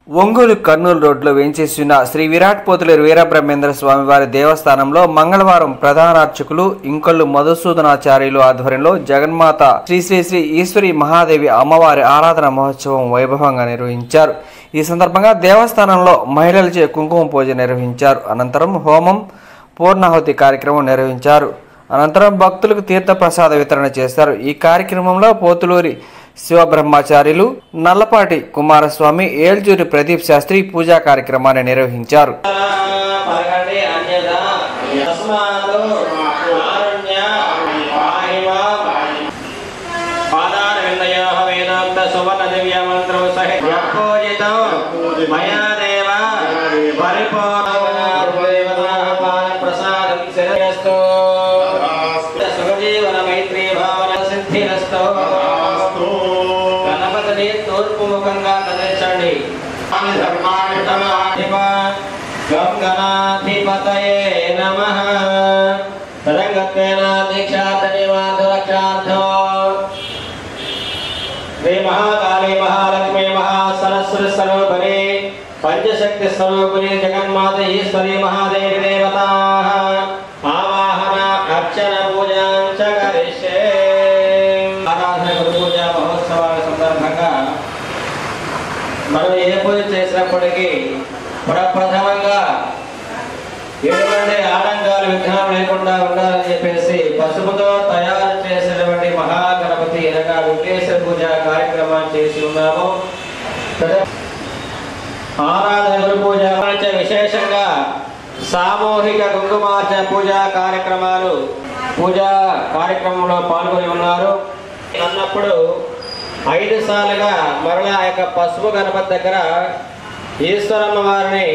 ఒంగోలు కర్నూలు రోడ్లో వేంచేసిన శ్రీ విరాట్ పోతులేరు వీరబ్రహ్మేంద్ర స్వామివారి దేవస్థానంలో మంగళవారం ప్రధాన అర్చకులు ఇంకొల్లు మధుసూదనాచార్యులు ఆధ్వర్యంలో జగన్మాత శ్రీ శ్రీ శ్రీ ఈశ్వరి మహాదేవి అమ్మవారి ఆరాధన మహోత్సవం వైభవంగా నిర్వహించారు. ఈ సందర్భంగా దేవస్థానంలో మహిళలచే కుంకుమ పూజ నిర్వహించారు. అనంతరం హోమం, పూర్ణాహుతి కార్యక్రమం నిర్వహించారు. అనంతరం భక్తులకు తీర్థ ప్రసాద వితరణ చేశారు. ఈ కార్యక్రమంలో పోతులూరి శివబ్రహ్మచార్యులు, నల్లపాటి కుమారస్వామి, ఏల్జూరి ప్రదీప్ శాస్త్రి పూజా కార్యక్రమాన్ని నిర్వహించారు. తూర్పుముఖంగా కదిలించండి. గంగనాధిపతయే నమః. తరంగత్వేన దీక్షార్థనివార్థరక్షార్థో శ్రీ మహాకాళీ మహాలక్ష్మీ మహాసరస్వతి స్వరూపిణి పంచశక్తి స్వరూపిణి జగన్మాత ఈశ్వరి మహాదేవి దేవతా ఆవాహన అర్చన పూజాం చ కరిష్యే. ఆరాధన గురు పూజ మహోత్సవాల సందర్భంగా మనం ఏ పూజ చేసినప్పటికీ ప్రప్రథమంగా ఎటువంటి ఆటంకాలు విఘ్నం లేకుండా ఉండాలని చెప్పేసి పసుపుతో తయారు చేసినటువంటి మహాగణపతి అనగా విఘ్నేశ్వర పూజ కార్యక్రమాన్ని చేసి ఉన్నాము. ఆరాధన గురు పూజ విశేషంగా సామూహిక కుంకుమార్చ పూజా కార్యక్రమాలు పూజా కార్యక్రమంలో పాల్గొని ఉన్నారు. అన్నప్పుడు 5 సార్లుగా మరలా ఆ యొక్క పసుపు గణపతి దగ్గర ఈశ్వరమ్మ వారిని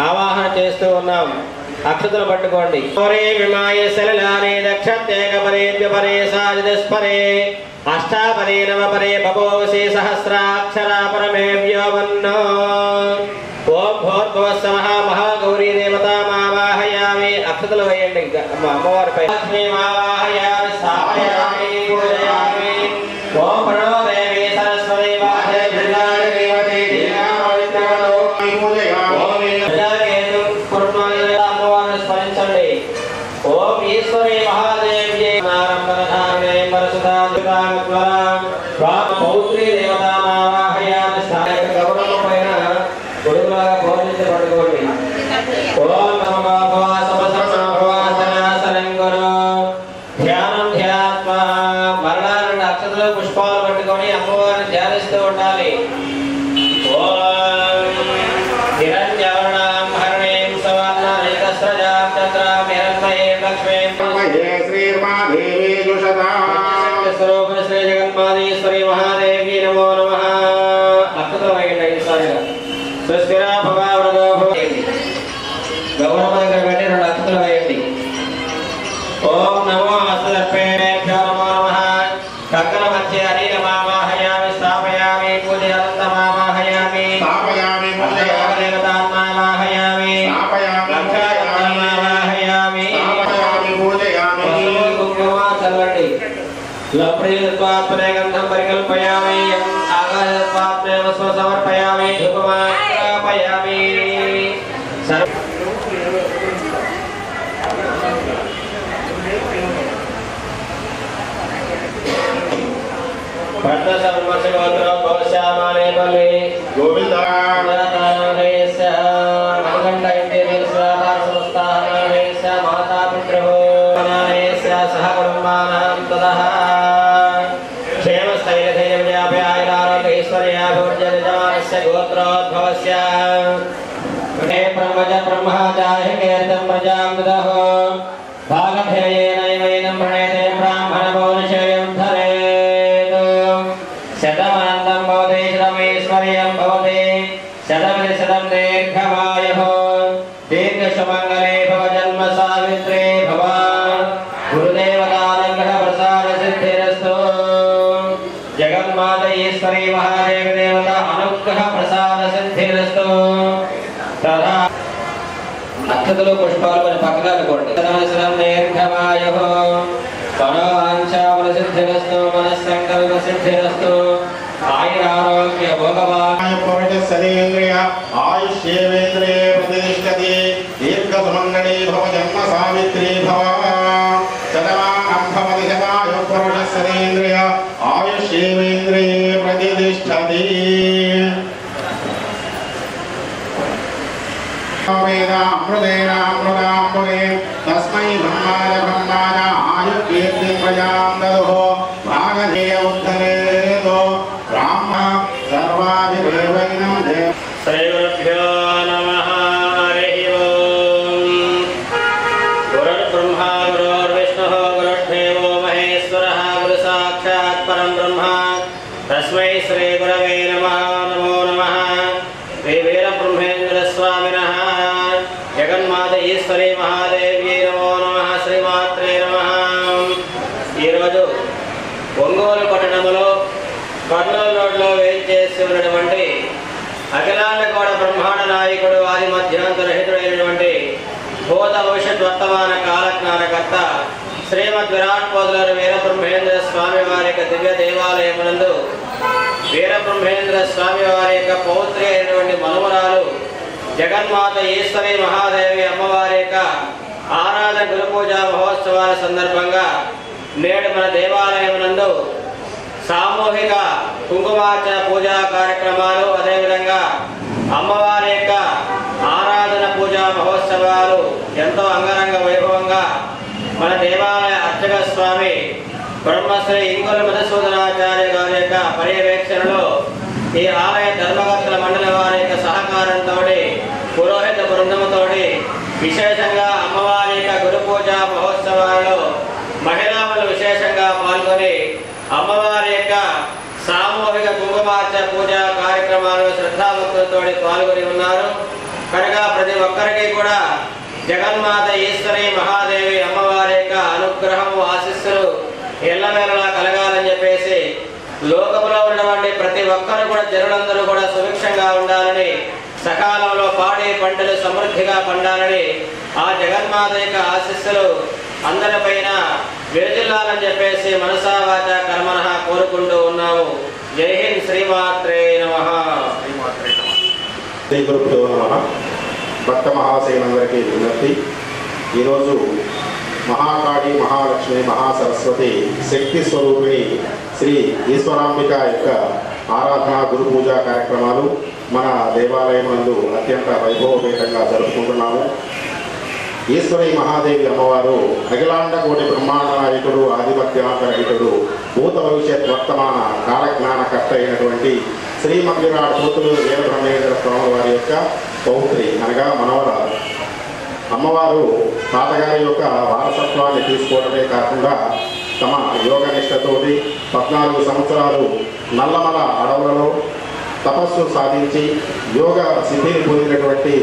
ఆవాహన చేస్తూ ఉన్నాం. అక్షతలు పట్టుకోండి. అష్టాపరే నవపరే బభోసి సహస్రాక్షరా పరమేభ్యో వన్నో. ఓం భూర్భువస్సవః మహాగౌరీ దేవతా మావాహయామి. అక్షతలు వేయండి అమ్మవారిపై. లక్ష్మీ మావాహయామి స్థాపయామి పూజయామి. ఓం ప్రణో దేవి సరస్వతి వాహే జిల్లాడి దేవతి దీనామవిత్రవతో పూజయామి. అమ్మవారిని స్మరించండి. ఓం ఈశ్వరి మహాదేవి నారంభరధారణే పరసుధాద్వారం పౌత్రీ దేవతా మావాహయామి. స్థానిక గౌరవం పైన గొడుగులాగా బోధించి పడుకోండి. ఓం నమో ధ్యానం ధ్యాత్మ. మరలా 2 అక్షతలు పుష్పాలు పట్టుకొని అమ్మవారిని ధ్యానిస్తూ ఉండాలి. ఓం హిరణ్యవర్ణాం హరిణీం సవర్ణరజతస్రజాం చక్రాం హిరణ్మయీం లక్ష్మీం శ్రీమాదేవి స్వరూపిణి శ్రీ జగన్మాతీశ్వరి మహాదేవి నమో నమః. అక్షతలు వేయండి ఈసారిగా. సుస్థిర భవావృదో భవేది. గౌరవ దగ్గర పెట్టి 2 అక్షతలు వేయండి. ఓం నమో అస్తదర్పేభ్యో నమో నమః. కంకణ మధ్య అనిలమావాహయామి స్థాపయామి పూజయంతమావాహయామి స్థాపయామి పూజయామి దేవతాన్మావాహయామి స్థాపయామి పూజయామి స్థాపయామి పూజయామి. కుంకుమ చల్లండి. లప్రీత్వాత్మనే గంధం పరికల్పయామి. ఆకాశత్వాత్మే వస్వ సమర్పయామి. ధూపమాపయామి. శతమానందం భవతి శతమైశ్వర్యం భవతి శతమితి శతం దీర్ఘమాయుః దీర్ఘసుమంగళే భవ జన్మ సావిత్రే భవ. గురుదేవతానుగ్రహ ప్రసాద సిద్ధిరస్తు. జగన్మాత ఈశ్వరీ మహాదేవి దేవత అనుగ్రహ ప్రసాద సిద్ధిరస్తు. తథా అక్షతలు పుష్పాలు కొన్ని పక్కన అనుకోండి. శతం దీర్ఘమాయుః మనోవాంఛా ప్రసిద్ధిరస్తు. మనస్సంకల్ప సిద్ధిరస్తు. आयुरारोग्य भोगवान् पौरुषसदेन्द्रिय आयुष्येवेन्द्रिये प्रतिष्ठति दीर्घसुमङ्गली भव जन्म सावित्री भव शतमानं भवति शतायुः पौरुषसदेन्द्रिय आयुष्येवेन्द्रिये प्रतिष्ठति अमृतेनामृताम्बुरे तस्मै ब्रह्माय ब्रह्माय आयुर्कीर्तिं प्रजां ददुः भागधेय उद्धरेतो ब्राह्म सर्वाभिदेवैनं देव श्रीगुरुभ्यो नमः हरिः ओम् गुरुर्ब्रह्मा गुरुर्विष्णुः गुरुर्देवो महेश्वरः गुरुसाक्षात् परं ब्रह्म तस्मै श्रीगुरवे नमः नमो नमः श्री वीरब्रह्मेन्द्रस्वामिनः जगन्माता ఈశ్వరీ మహాదేవి నమో నమః శ్రీమాత్రే నమః ఈరోజు ఒంగోలు పట్టణంలో కర్నూలు రోడ్లో వేయించేసి ఉన్నటువంటి అఖిలాండకోణ బ్రహ్మాండ నాయకుడు ఆది మధ్యాంతరహితుడైనటువంటి భూత భవిష్యత్ వర్తమాన కాలజ్ఞానకర్త శ్రీమద్ విరాట్ పోతులూరి వీరబ్రహ్మేంద్ర స్వామి వారి యొక్క దివ్య దేవాలయమునందు వీరబ్రహ్మేంద్ర స్వామి వారి యొక్క పౌత్రి అయినటువంటి మనుమరాలు జగన్మాత ఈశ్వరీ మహాదేవి అమ్మవారి యొక్క ఆరాధన గురు పూజా మహోత్సవాల సందర్భంగా నేడు మన దేవాలయమునందు సామూహిక కుంకుమార్చన పూజా కార్యక్రమాలు అదేవిధంగా అమ్మవారి యొక్క ఆరాధన పూజా మహోత్సవాలు ఎంతో అంగరంగ వైభవంగా మన దేవాలయ అర్చక స్వామి బ్రహ్మశ్రీ ఇంకొల్లు మధుసూదనాచార్య గారి యొక్క పర్యవేక్షణలో ఈ ఆలయ ధర్మకర్తల మండలి వారి యొక్క సహకారంతో పురోహిత బృందముతో విశేషంగా అమ్మవారి యొక్క గురు పూజా మహోత్సవాలలో మహిళలు విశేషంగా పాల్గొని అమ్మవారి యొక్క సామూహిక కుంకుమార్చన పూజా కార్యక్రమాలు శ్రద్ధాభక్తులతో పాల్గొని ఉన్నారు. కనుక ప్రతి ఒక్కరికి కూడా జగన్మాత ఈశ్వరీ మహాదేవి అమ్మవారి యొక్క అనుగ్రహము ఆశీస్సులు ఎల్లవేళలా కలగాలని చెప్పేసి లోకంలో ఉన్నటువంటి ప్రతి ఒక్కరు కూడా జనులందరూ కూడా సుభిక్షంగా ఉండాలని సకాలంలో పాడి పంటలు సమృద్ధిగా పండాలని ఆ జగన్మాత యొక్క ఆశీస్సులు అందరిపైన విరజిల్లాలని చెప్పేసి మనసా వాచ కర్మణ కోరుకుంటూ ఉన్నాము. జై హింద్. శ్రీమాత్రే నమః. శ్రీ గురుభ్యో నమః. భక్త మహాశయులందరికీ విజ్ఞప్తి. ఈరోజు మహాకాళి మహాలక్ష్మి మహాసరస్వతి శక్తి స్వరూపిణి శ్రీ ఈశ్వరాంబిక యొక్క ఆరాధన గురు పూజా కార్యక్రమాలు మన దేవాలయం నందు అత్యంత వైభవపేతంగా జరుపుకుంటున్నాము. ఈశ్వరీ మహాదేవి అమ్మవారు అఖిలాండ కోటి బ్రహ్మాండ నాయకుడు ఆధిపత్యాకరహితుడు భూత భవిష్యత్ వర్తమాన కాలజ్ఞానకర్త అయినటువంటి శ్రీమద్ విరాట్ పోతులూరి వీరబ్రహ్మేంద్ర స్వామి వారి యొక్క పౌత్రి అనగా మనవరాలు. అమ్మవారు తాతగారి యొక్క వారసత్వాన్ని తీసుకోవడమే కాకుండా తమ యోగ నిష్టతోటి 14 సంవత్సరాలు నల్లమల అడవులలో తపస్సు సాధించి యోగ సిద్ధిని పొందినటువంటి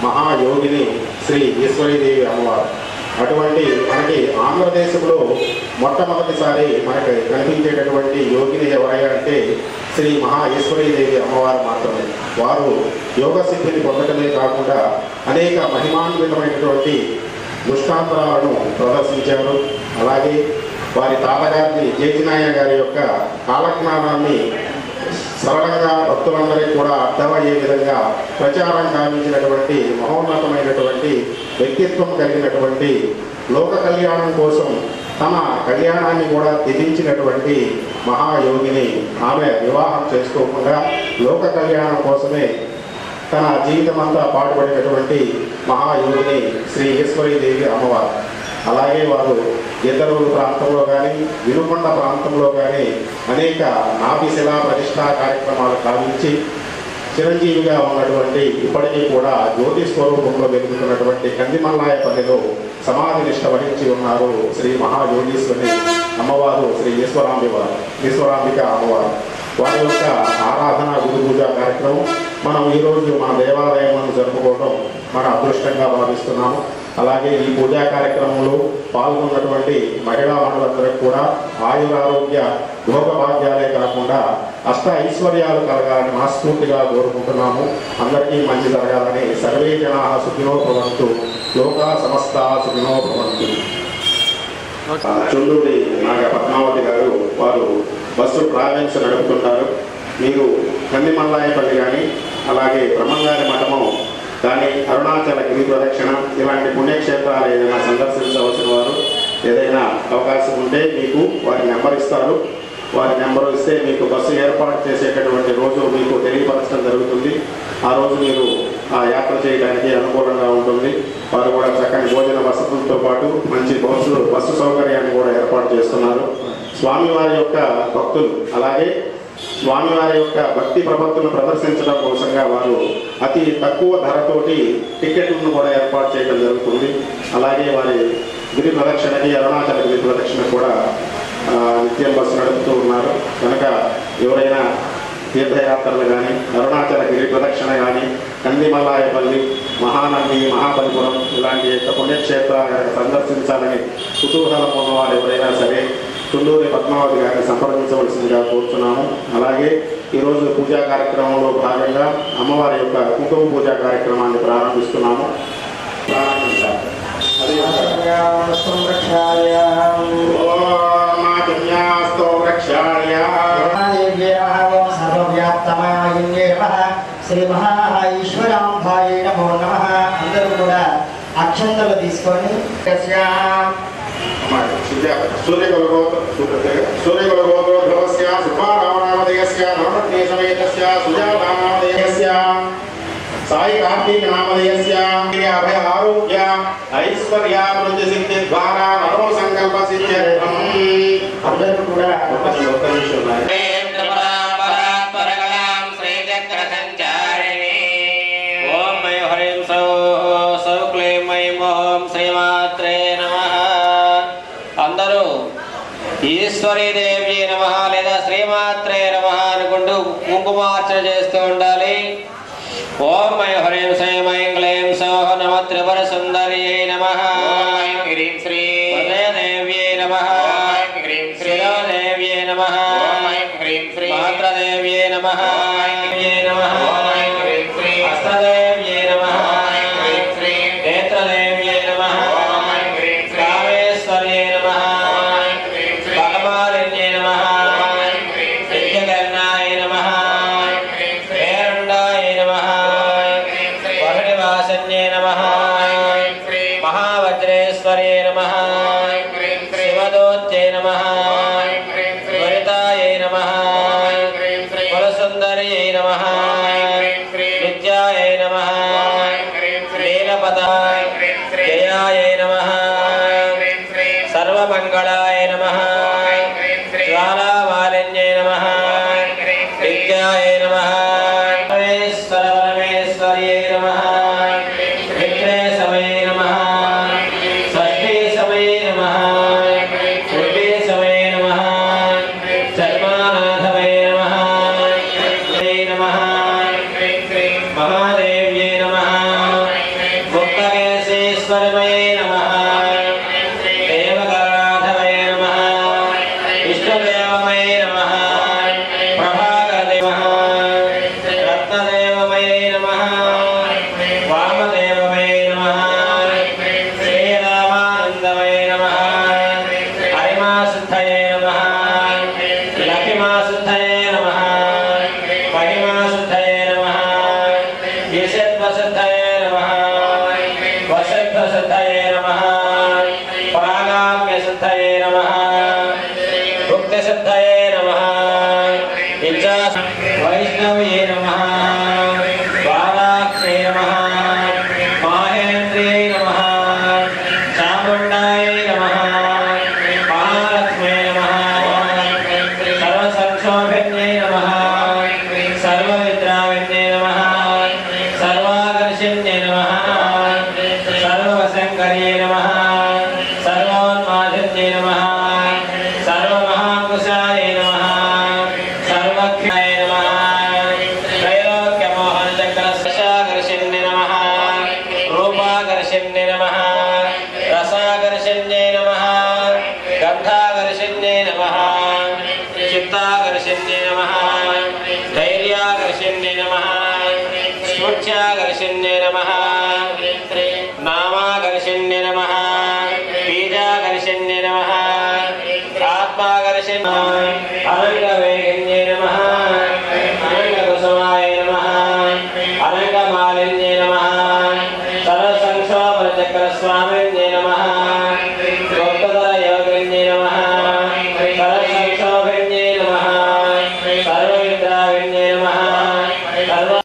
మహాయోగిని శ్రీ ఈశ్వరీదేవి అమ్మవారు. అటువంటి మనకి ఆంధ్రదేశంలో మొట్టమొదటిసారి మనకి కనిపించేటటువంటి యోగిని ఎవరయ్యా అంటే శ్రీ మహా ఈశ్వరీదేవి అమ్మవారు మాత్రమే. వారు యోగ సిద్ధిని పొందడమే కాకుండా అనేక మహిమాన్వితమైనటువంటి దృష్టాంతరాలను ప్రదర్శించారు. అలాగే వారి తాతగారిని జేజినాయ గారి యొక్క కాలజ్ఞానాన్ని సరళంగా భక్తులందరికీ కూడా అర్థమయ్యే విధంగా ప్రచారం గావించినటువంటి మహోన్నతమైనటువంటి వ్యక్తిత్వం కలిగినటువంటి లోక కళ్యాణం కోసం తమ కళ్యాణాన్ని కూడా త్యజించినటువంటి మహాయోగిని ఆమె వివాహం చేసుకోకుండా లోక కళ్యాణం కోసమే తన జీవితమంతా పాటుపడినటువంటి మహాయోగిని శ్రీ ఈశ్వరీదేవి అమ్మవారు. అలాగే వారు ఇద్దరూరు ప్రాంతంలో కానీ వినుకొండ ప్రాంతంలో కానీ అనేక నాభిశిలా ప్రతిష్టా కార్యక్రమాలు కావించి చిరంజీవిగా ఉన్నటువంటి ఇప్పటికీ కూడా జ్యోతి స్వరూపంలో వెలుగుతున్నటువంటి కందిమల్లాయపల్లిలో సమాధి నిష్ట వహించి ఉన్నారు శ్రీ మహాయోగీశ్వరి అమ్మవారు శ్రీ ఈశ్వరాంబిక అమ్మవారు. వారి యొక్క ఆరాధన గురు పూజ కార్యక్రమం మనం ఈరోజు మన దేవాలయం జరుపుకోవడం మన అదృష్టంగా భావిస్తున్నాము. అలాగే ఈ పూజా కార్యక్రమంలో పాల్గొన్నటువంటి మహిళా మనులందరికీ కూడా ఆయురారోగ్య భోగభాగ్యాలే కాకుండా అష్ట ఐశ్వర్యాలు కలగాలని మనస్ఫూర్తిగా కోరుకుంటున్నాము. అందరికీ మంచి జరగాలని సర్వే జనా సుఖినో భవంతు, లోకా సమస్త సుఖినో భవంతు. చుండూరి నాగ పద్మావతి గారు వారు బస్సు ట్రావెల్స్ నడుపుతుంటారు. మీరు కందిమల్లాయపల్లి కానీ అలాగే బ్రహ్మంగారి మఠము కానీ అరుణాచల గిరి ప్రదక్షిణ ఇలాంటి పుణ్యక్షేత్రాలు ఏదైనా సందర్శించవలసిన వారు ఏదైనా అవకాశం ఉంటే మీకు వారి నెంబర్ ఇస్తారు. వారి నెంబర్ ఇస్తే మీకు బస్సు ఏర్పాటు చేసేటటువంటి రోజు మీకు తెలియపరచడం జరుగుతుంది. ఆ రోజు మీరు ఆ యాత్ర చేయడానికి అనుకూలంగా ఉంటుంది. వారు కూడా చక్కని భోజన వసతులతో పాటు మంచి బస్సు సౌకర్యాన్ని కూడా ఏర్పాటు చేస్తున్నారు. స్వామివారి యొక్క భక్తులు అలాగే స్వామివారి యొక్క భక్తి ప్రపత్తులను ప్రదర్శించడం కోసంగా వారు అతి తక్కువ ధరతోటి టికెట్లను కూడా ఏర్పాటు చేయడం జరుగుతుంది. అలాగే వారి గిరి ప్రదక్షిణకి అరుణాచల గిరి ప్రదక్షిణ కూడా నిత్యం బస్సు నడుపుతూ ఉన్నారు. కనుక ఎవరైనా తీర్థయాత్రలు కానీ అరుణాచల గిరి ప్రదక్షిణ కానీ కందిమల్లాయపల్లి మహానంది మహాబలిపురం ఇలాంటి యొక్క పుణ్యక్షేత్రాలను సందర్శించాలని కుతూహలం ఉన్నవారు ఎవరైనా సరే చుండూరి పద్మావతి గారిని సంప్రదించవలసిందిగా కోరుతున్నాము. అలాగే ఈరోజు పూజా కార్యక్రమంలో భాగంగా అమ్మవారి యొక్క కుంకుమ పూజా కార్యక్రమాన్ని ప్రారంభిస్తున్నాము. శ్రీ మహాఈశ్వరాంబాయ నమో నమః. అందరూ కూడా అక్షంతలు తీసుకొని సూర్యగోత్రోద్భవస్య సుబ్బారామనామధేయస్య నవరత్నే సమేతస్య సుజాతానామధేయస్య సాయి కార్తీక నామధేయస్య అభయ ఆరోగ్య ఐశ్వర్యాభివృద్ధి సిద్ధి ద్వారా నరో సంకల్ప సిద్ధ్యర్థం. అందరూ కూడా ఒక్క నిమిషం అందరూ ఈశ్వరీ దేవి నమః లేదా శ్రీమాత్రే నమః అనుకుంటూ కుంకుమార్చన చేస్తూ ఉండాలి. ఓం మై హ్రీం శ్రీం ఐం క్లీం సౌః నమ త్రిపుర సుందర్యై నమః. హ్రీం శ్రీ దేవ్యై నమః. హ్రీం శ్రీ దేవ్యై నమః. హ్రీం శ్రీ మాత్రదేవ్యై నమః. హస్తదేవ్యై నమః. నేత్రదేవ్యై నమః. కామేశ్వర్యై నమః. భగవాన్యై నమః. విద్యకర్ణాయ నమః. పేరుండాయ నమః. వరుణివాసన్యై నమః. మహావజ్రేశ్వర్యై నమః. శివదూత్యై నమః. త్వరితాయై నమః. కులసుందర్యై నమః. విద్యాయై నమః. నీలపతాయ జయాయై నమః. సర్వమంగళాయ నమః. జ్వాలామాలిన్యై నమః. విద్యాయై నమః. పరమేశ్వర పరమేశ్వర్యై నమః. విఘ్నేశమయై నమః. షష్ఠీశమయై నమః. ఉద్భీశమయై నమః. చర్మానాథమయై నమః. నమః. మహాదేవ్యై నమః. ముక్తకేశీశ్వరమయై నమః. దేవగణాధమయై నమః. ఇష్టదేవమయై నమః. ప్రభాకరదేవః. రత్నదేవమయై నమః. వామదేవమయై నమః. శ్రీరామానందమయై నమః. హరిమాసిద్ధయై నమః. లక్ష్మీమాసిద్ధయై నమః. మహిమాసిద్ధయై నమః. విశద్వసిద్ధయై నమః. వసిద్ధసిద్ధయై నమః. ప్రాగామ్యసిద్ధయై నమః. భుక్తిసిద్ధయై నమః. వైష్ణవ్యై నమః. వారాక్షై నమః. మాహేంద్ర్యై నమః. చాముండాయై నమః. మహాలక్ష్మ్యై నమః. సర్వసంక్షోభిన్యై నమః. సర్వవిద్రావిన్యై నమః. సర్వాకర్షిణ్యై నమః. సర్వశంకర్యై నమః. సర్వోన్మాదిన్యై నమః. సర్వమహాంకుశాయై నమః. సర్వజ్ఞాయ నమః. త్రైలోక్యమోహనచక్రస్యాకర్షిణ్యై నమః. రూపాకర్షిణ్యై నమః. రసాకర్షిణ్యై నమః. గంధాకర్షిణ్యై నమః. చిత్తాకర్షిణ్యై నమః. ధైర్యాకర్షిణ్యై నమః. స్ఫూర్త్యాకర్షిణ్యై నమః. నామాకర్షిణ్యై నమః. బీజాకర్షిణ్యై నమః. ఆత్మాకర్షిణ్యై అనంగవేగిన్యై నమః. स्वामिन्ये नमः सर्वसंक्षोभचक्रस्वामिन्ये नमः